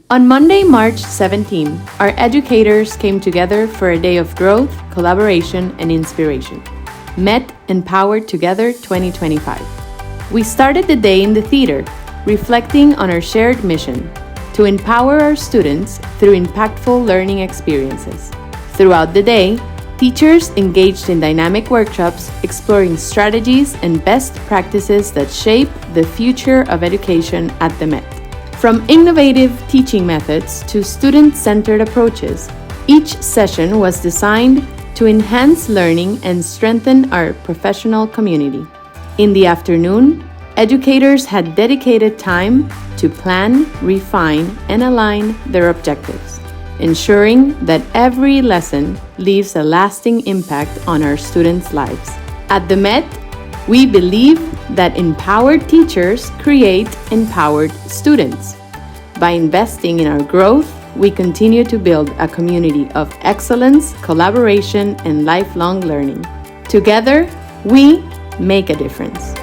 On Monday, March 17, our educators came together for a day of growth, collaboration, and inspiration. Met Empowered Together 2025. We started the day in the theater, reflecting on our shared mission to empower our students through impactful learning experiences. Throughout the day, teachers engaged in dynamic workshops exploring strategies and best practices that shape the future of education at the Met. From innovative teaching methods to student-centered approaches, each session was designed to enhance learning and strengthen our professional community. In the afternoon, educators had dedicated time to plan, refine, and align their objectives, ensuring that every lesson leaves a lasting impact on our students' lives. At the Met, we believe that empowered teachers create empowered students. By investing in our growth, we continue to build a community of excellence, collaboration, and lifelong learning. Together, we make a difference.